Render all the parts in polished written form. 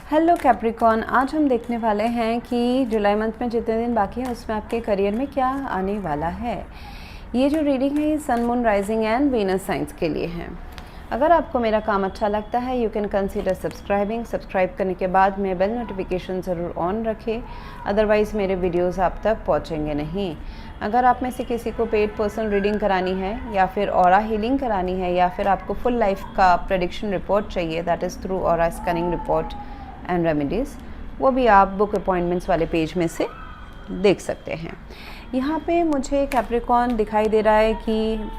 Hello Capricorn, आज हम देखने वाले हैं कि जुलाई मंथ में जितने दिन बाकी हैं उसमें आपके करियर में क्या आने वाला है। ये जो रीडिंग है ये sun, moon, rising and Venus science के लिए है। अगर आपको मेरा काम अच्छा लगता है यू कैन कंसीडर सब्सक्राइब करने के बाद में बेल नोटिफिकेशन ज़रूर ऑन रखें, अदरवाइज़ मेरे वीडियोस आप तक पहुंचेंगे नहीं। अगर आप में से किसी को पेड पर्सनल रीडिंग करानी है या फिर ऑरा हीलिंग करानी है या फिर आपको फुल लाइफ का प्रेडिक्शन रिपोर्ट चाहिए, that is through aura scanning report and remedies, वो भी आप बुक अपॉइंटमेंट्स वाले पेज में से देख सकते हैं। यहाँ पे मुझे कैप्रिकॉन दिखाई दे रहा है कि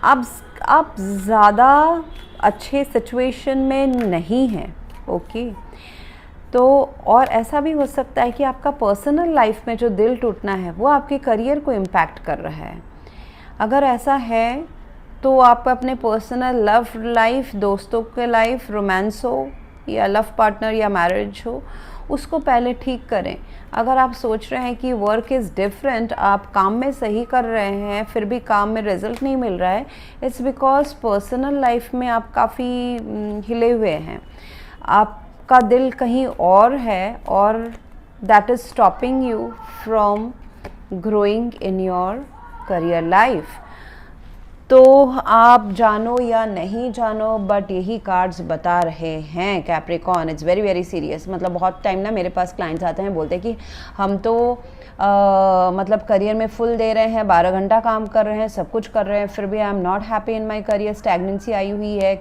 आप ज़्यादा अच्छे सिचुएशन में नहीं हैं, ओके। तो और ऐसा भी हो सकता है कि आपका पर्सनल लाइफ में जो दिल टूटना है वो आपके करियर को इम्पैक्ट कर रहा है। अगर ऐसा है तो आप अपने पर्सनल लव लाइफ, दोस्तों के लाइफ, रोमांस हो या लव पार्टनर या मैरिज हो, उसको पहले ठीक करें। अगर आप सोच रहे हैं कि वर्क इज़ डिफरेंट, आप काम में सही कर रहे हैं फिर भी काम में रिजल्ट नहीं मिल रहा है, इट्स बिकॉज पर्सनल लाइफ में आप काफ़ी हिले हुए हैं, आपका दिल कहीं और है और that is stopping you from growing in your career life. तो आप जानो या नहीं जानो बट यही कार्ड्स बता रहे हैं Capricorn, it's very very serious. मतलब बहुत टाइम ना मेरे पास क्लाइंट्स आते हैं, बोलते हैं कि हम तो मतलब करियर में फुल दे रहे हैं, 12 घंटा काम कर रहे हैं, सब कुछ कर रहे हैं, फिर भी I am not happy in my career, stagnancy आई हुई है,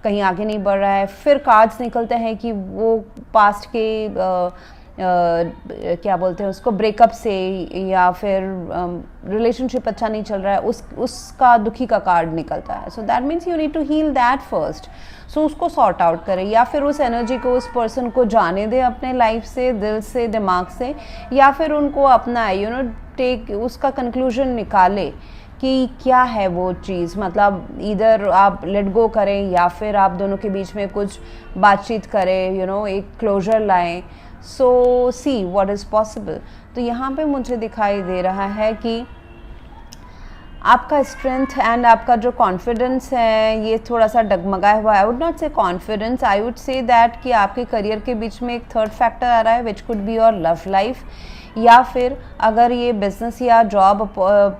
कहीं आगे नहीं बढ़ रहा है। फिर कार्ड्स निकलते हैं कि वो पास्ट के क्या बोलते हैं उसको, ब्रेकअप से या फिर रिलेशनशिप अच्छा नहीं चल रहा है उसका दुखी का कार्ड निकलता है। So that means you need to heal that first. So उसको सॉर्ट आउट करें या फिर उस एनर्जी को, उस पर्सन को जाने दें अपने लाइफ से, दिल से, दिमाग से, या फिर उनको अपना टेक उसका कंक्लूजन निकाले कि क्या है वो चीज़। मतलब इधर आप लेट गो करें या फिर आप दोनों के बीच में कुछ बातचीत करें, एक क्लोजर लाएं। सो सी व्हाट इज़ पॉसिबल। तो यहाँ पे मुझे दिखाई दे रहा है कि आपका स्ट्रेंथ एंड आपका जो कॉन्फिडेंस है ये थोड़ा सा डगमगाया हुआ है। आई वुड नॉट से confidence, I would say that कि आपके करियर के बीच में एक थर्ड फैक्टर आ रहा है which could be your love life, या फिर अगर ये बिजनेस या जॉब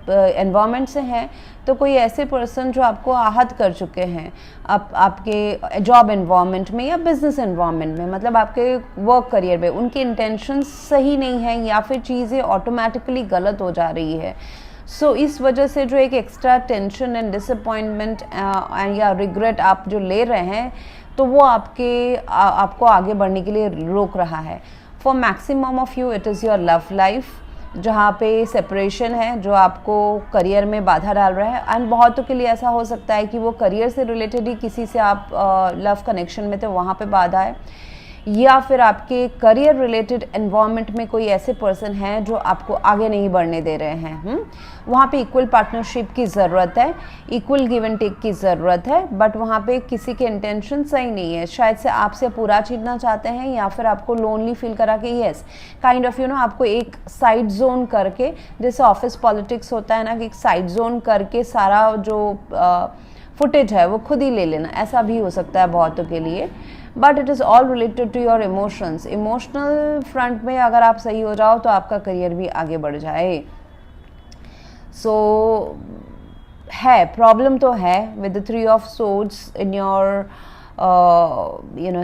एनवायरनमेंट से हैं तो कोई ऐसे पर्सन जो आपको आहत कर चुके हैं आपके जॉब एनवायरनमेंट में या बिजनेस एनवायरनमेंट में, मतलब आपके वर्क करियर में उनके इंटेंशंस सही नहीं हैं या फिर चीज़ें ऑटोमेटिकली गलत हो जा रही है। सो इस वजह से जो एक एक्स्ट्रा टेंशन एंड डिसअपॉइंटमेंट या रिग्रेट आप जो ले रहे हैं तो वो आपको आगे बढ़ने के लिए रोक रहा है। For maximum of you it is your love life, जहाँ पे सेपरेशन है जो आपको करियर में बाधा डाल रहा है। एंड बहुतों के लिए ऐसा हो सकता है कि वो करियर से रिलेटेड ही किसी से आप लव कनेक्शन में थे, वहाँ पे बाधा है, या फिर आपके करियर रिलेटेड एनवायरनमेंट में कोई ऐसे पर्सन हैं जो आपको आगे नहीं बढ़ने दे रहे हैं। वहाँ पे इक्वल पार्टनरशिप की ज़रूरत है, इक्वल गिव एंड टेक की ज़रूरत है, बट वहाँ पे किसी के इंटेंशन सही नहीं है। शायद से आपसे पूरा छीनना चाहते हैं या फिर आपको लोनली फील करा के येस काइंड ऑफ आपको एक साइड जोन करके, जैसे ऑफिस पॉलिटिक्स होता है ना कि एक साइड जोन करके सारा जो फुटेज है वो खुद ही ले लेना, ऐसा भी हो सकता है बहुतों के लिए। But it is all related to your emotions. Emotional front में अगर आप सही हो जाओ तो आपका करियर भी आगे बढ़ जाए। सो है प्रॉब्लम तो है with the 3 of swords in your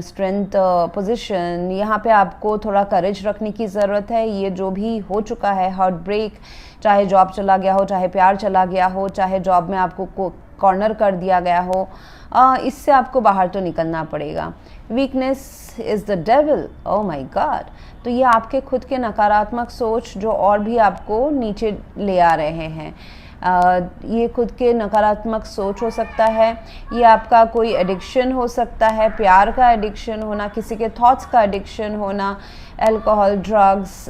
strength position. यहाँ पे आपको थोड़ा करेज रखने की ज़रूरत है। ये जो भी हो चुका है, हार्ट ब्रेक, चाहे जॉब चला गया हो, चाहे प्यार चला गया हो, चाहे जॉब में आपको कॉर्नर कर दिया गया हो, इससे आपको बाहर तो निकलना पड़ेगा। Weakness is the devil, oh my God. तो ये आपके खुद के नकारात्मक सोच जो और भी आपको नीचे ले आ रहे हैं। ये खुद के नकारात्मक सोच हो सकता है, ये आपका कोई एडिक्शन हो सकता है, प्यार का एडिक्शन होना, किसी के थॉट्स का एडिक्शन होना, अल्कोहल, ड्रग्स,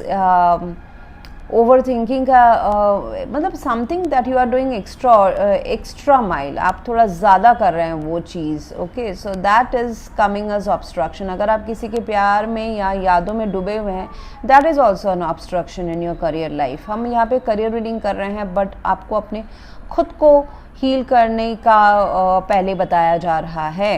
ओवर थिंकिंग का, मतलब something that you are doing extra mile, आप थोड़ा ज़्यादा कर रहे हैं वो चीज़, okay. So that is coming as obstruction. अगर आप किसी के प्यार में या यादों में डूबे हुए हैं, that is also an obstruction in your career life. हम यहाँ पे करियर रीडिंग कर रहे हैं बट आपको अपने खुद को हील करने का पहले बताया जा रहा है।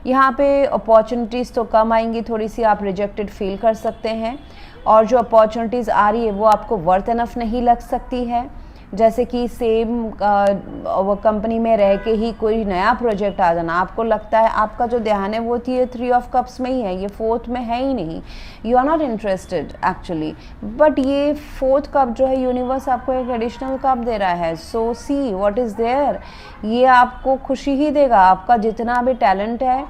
यहाँ पे अपॉर्चुनिटीज़ तो कम आएंगी, थोड़ी सी आप रिजेक्टेड फील कर सकते हैं, और जो अपॉर्चुनिटीज़ आ रही है वो आपको वर्थ इनफ नहीं लग सकती है। जैसे कि सेम वो कंपनी में रह के ही कोई नया प्रोजेक्ट आ जाना, आपको लगता है आपका जो ध्यान है वो ये 3 ऑफ कप्स में ही है, ये 4th में है ही नहीं, you are not interested actually. But ये 4th कप जो है यूनिवर्स आपको एक एडिशनल कप दे रहा है, सो सी व्हाट इज़ देयर, ये आपको खुशी ही देगा। आपका जितना भी टैलेंट है,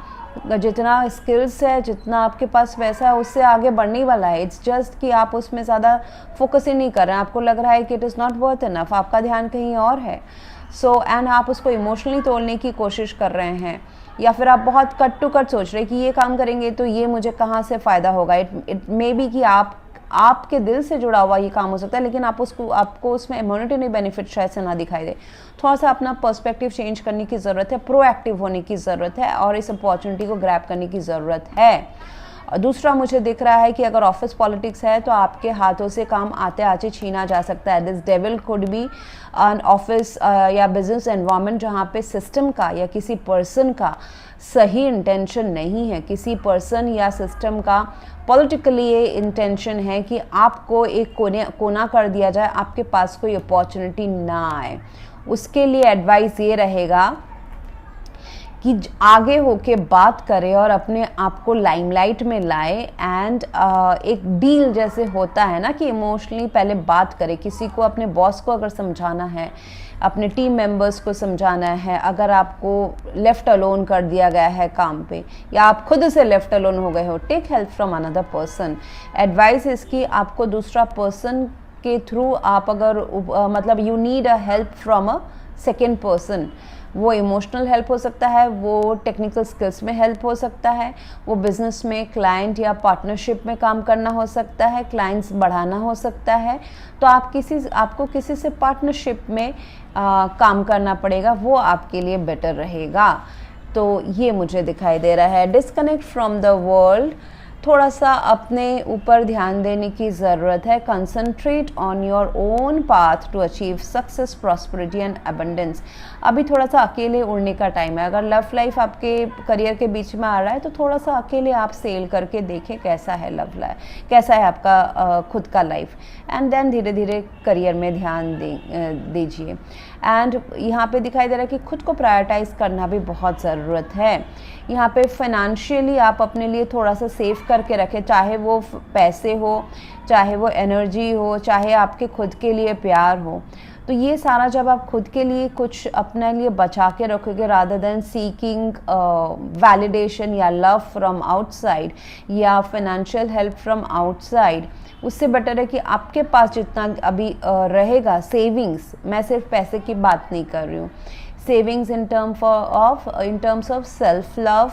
जितना स्किल्स है, जितना आपके पास पैसा है, उससे आगे बढ़ने वाला है। इट्स जस्ट कि आप उसमें ज़्यादा फोकस ही नहीं कर रहे हैं, आपको लग रहा है कि it is not worth enough, आपका ध्यान कहीं और है। सो एंड आप उसको इमोशनली तोड़ने की कोशिश कर रहे हैं, या फिर आप बहुत कट टू कट सोच रहे हैं कि ये काम करेंगे तो ये मुझे कहाँ से फ़ायदा होगा। इट मे बी कि आपके दिल से जुड़ा हुआ ये काम हो सकता है, लेकिन आपको उसमें मॉनेटरी बेनिफिट शायद से ना दिखाई दे। थोड़ा सा अपना पर्सपेक्टिव चेंज करने की ज़रूरत है, प्रोएक्टिव होने की ज़रूरत है, और इस अपॉर्चुनिटी को ग्रैब करने की ज़रूरत है। दूसरा मुझे दिख रहा है कि अगर ऑफिस पॉलिटिक्स है तो आपके हाथों से काम आते आते छीना जा सकता है। This devil could be an office या बिजनेस एनवायरनमेंट जहाँ पे सिस्टम का या किसी पर्सन का सही इंटेंशन नहीं है, किसी पर्सन या सिस्टम का पॉलिटिकली ये इंटेंशन है कि आपको एक कोना कर दिया जाए, आपके पास कोई अपॉर्चुनिटी ना आए। उसके लिए एडवाइस ये रहेगा कि आगे होके बात करे और अपने आप को लाइमलाइट में लाए, एंड एक डील जैसे होता है ना कि इमोशनली पहले बात करे। किसी को, अपने बॉस को अगर समझाना है, अपने टीम मेंबर्स को समझाना है, अगर आपको लेफ़्ट अलोन कर दिया गया है काम पे, या आप खुद से लेफ़्ट अलोन हो गए हो, take help from another person. Advice इसकी, आपको दूसरा पर्सन के थ्रू आप अगर मतलब you need a help from a second person, वो इमोशनल हेल्प हो सकता है, वो टेक्निकल स्किल्स में हेल्प हो सकता है, वो बिज़नेस में क्लाइंट या पार्टनरशिप में काम करना हो सकता है, क्लाइंट्स बढ़ाना हो सकता है। तो आपको किसी से पार्टनरशिप में काम करना पड़ेगा, वो आपके लिए बेटर रहेगा। तो ये मुझे दिखाई दे रहा है। डिस्कनेक्ट फ्रॉम द वर्ल्ड, थोड़ा सा अपने ऊपर ध्यान देने की ज़रूरत है। Concentrate on your own path to achieve success, prosperity and abundance. अभी थोड़ा सा अकेले उड़ने का टाइम है। अगर लव लाइफ आपके करियर के बीच में आ रहा है तो थोड़ा सा अकेले आप सेल करके देखें कैसा है लव लाइफ, कैसा है आपका खुद का लाइफ, एंड देन धीरे धीरे करियर में ध्यान दीजिए। एंड यहाँ पे दिखाई दे रहा है कि खुद को प्रायोरिटाइज करना भी बहुत ज़रूरत है। यहाँ पे फाइनेंशियली आप अपने लिए थोड़ा सा सेव करके रखें, चाहे वो पैसे हो, चाहे वो एनर्जी हो, चाहे आपके खुद के लिए प्यार हो। तो ये सारा जब आप खुद के लिए कुछ अपने लिए बचा के रखोगे, रादर देन सीकिंग वैलिडेशन या लव फ्रॉम आउटसाइड या फाइनेंशियल हेल्प फ्रॉम आउटसाइड, उससे बेटर है कि आपके पास जितना अभी रहेगा सेविंग्स, मैं सिर्फ पैसे की बात नहीं कर रही हूँ, savings in terms of self love,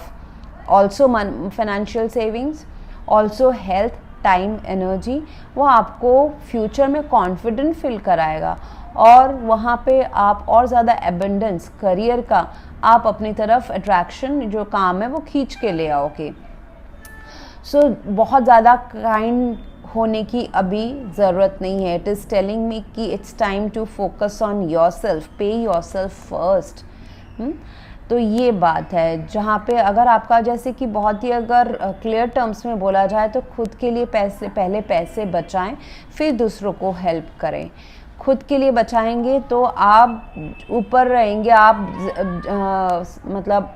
also financial savings, also health, time, energy, वो आपको फ्यूचर में कॉन्फिडेंट फील कराएगा, और वहाँ पे आप और ज़्यादा एबंडेंस करियर का आप अपनी तरफ अट्रैक्शन जो काम है वो खींच के ले आओगे। सो बहुत ज़्यादा काइंड होने की अभी ज़रूरत नहीं है। इट इज़ टेलिंग मी कि it's time to focus on yourself, pay yourself first. तो ये बात है जहाँ पे अगर आपका, जैसे कि बहुत ही अगर क्लियर टर्म्स में बोला जाए तो खुद के लिए पहले पैसे बचाएं, फिर दूसरों को हेल्प करें। खुद के लिए बचाएंगे तो आप ऊपर रहेंगे, आप मतलब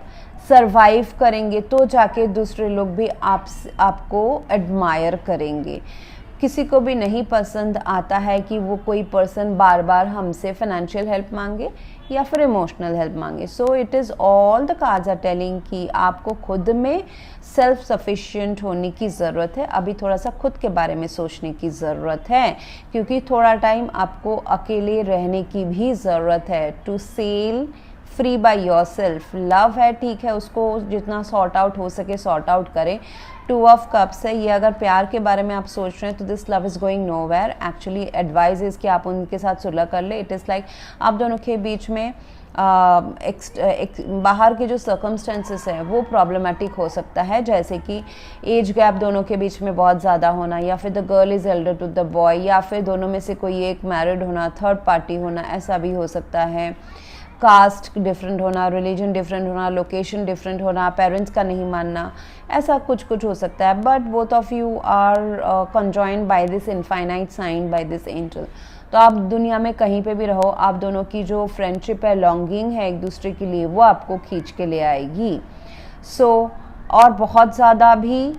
सरवाइव करेंगे, तो जाके दूसरे लोग भी आपको एडमायर करेंगे। किसी को भी नहीं पसंद आता है कि वो कोई पर्सन बार बार हमसे फाइनेंशियल हेल्प मांगे या फिर इमोशनल हेल्प मांगे। So it is all the cards are telling कि आपको खुद में सेल्फ सफिशिएंट होने की ज़रूरत है। अभी थोड़ा सा खुद के बारे में सोचने की ज़रूरत है, क्योंकि थोड़ा टाइम आपको अकेले रहने की भी ज़रूरत है। To sell free by yourself. Love है, ठीक है, उसको जितना सॉर्ट आउट हो सके सॉर्ट आउट करें। 2 ऑफ कप्स है, ये अगर प्यार के बारे में आप सोच रहे हैं तो this love is going nowhere. Actually advice is कि आप उनके साथ सुलह कर ले। इट इज़ लाइक आप दोनों के बीच में बाहर के जो सर्कमस्टेंसेस है वो प्रॉब्लमेटिक हो सकता है, जैसे कि एज गैप दोनों के बीच में बहुत ज़्यादा होना, या फिर the girl is elder to the boy, या फिर दोनों में से कोई एक मैरिड होना, थर्ड पार्टी होना, ऐसा भी हो सकता है। कास्ट डिफरेंट होना, रिलीजन डिफरेंट होना, लोकेशन डिफरेंट होना, पेरेंट्स का नहीं मानना, ऐसा कुछ कुछ हो सकता है. But both of you are conjoined by this infinite sign, by this angel. तो आप दुनिया में कहीं पे भी रहो, आप दोनों की जो फ्रेंडशिप है, लॉन्गिंग है एक दूसरे के लिए, वो आपको खींच के ले आएगी. सो और बहुत ज़्यादा भी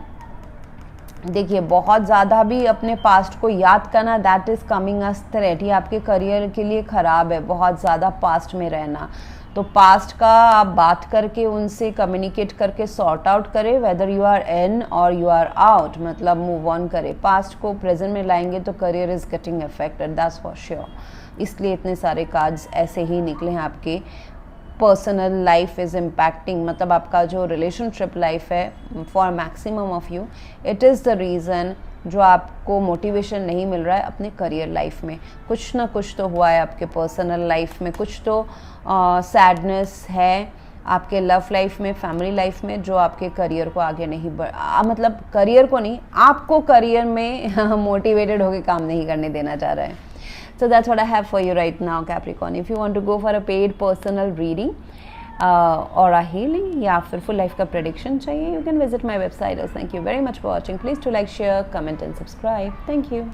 देखिए, बहुत ज़्यादा भी अपने पास्ट को याद करना, that is coming us threat. ये आपके करियर के लिए ख़राब है, बहुत ज़्यादा पास्ट में रहना. तो पास्ट का आप बात करके उनसे कम्युनिकेट करके सॉर्ट आउट करें, वेदर यू आर इन और यू आर आउट, मतलब मूव ऑन करें. पास्ट को प्रेजेंट में लाएंगे तो career is getting affected, that's for sure. इसलिए इतने सारे कार्ड्स ऐसे ही निकले हैं. आपके पर्सनल लाइफ इज़ इम्पैक्टिंग, मतलब आपका जो रिलेशनशिप लाइफ है for maximum of you, it is the reason जो आपको मोटिवेशन नहीं मिल रहा है अपने करियर लाइफ में. कुछ ना कुछ तो हुआ है आपके पर्सनल लाइफ में, कुछ तो सैडनेस है आपके लव लाइफ में, फैमिली लाइफ में, जो आपके करियर को आगे नहीं मतलब करियर को नहीं, आपको करियर में मोटिवेटेड होकर काम नहीं करने देना चाह रहा है. So that's what I have for you right now, Capricorn. If you want to go for a paid personal reading or a healing या फिर full life का prediction चाहिए, you can visit my website. Thank you very much for watching. Please to like, share, comment and subscribe. Thank you.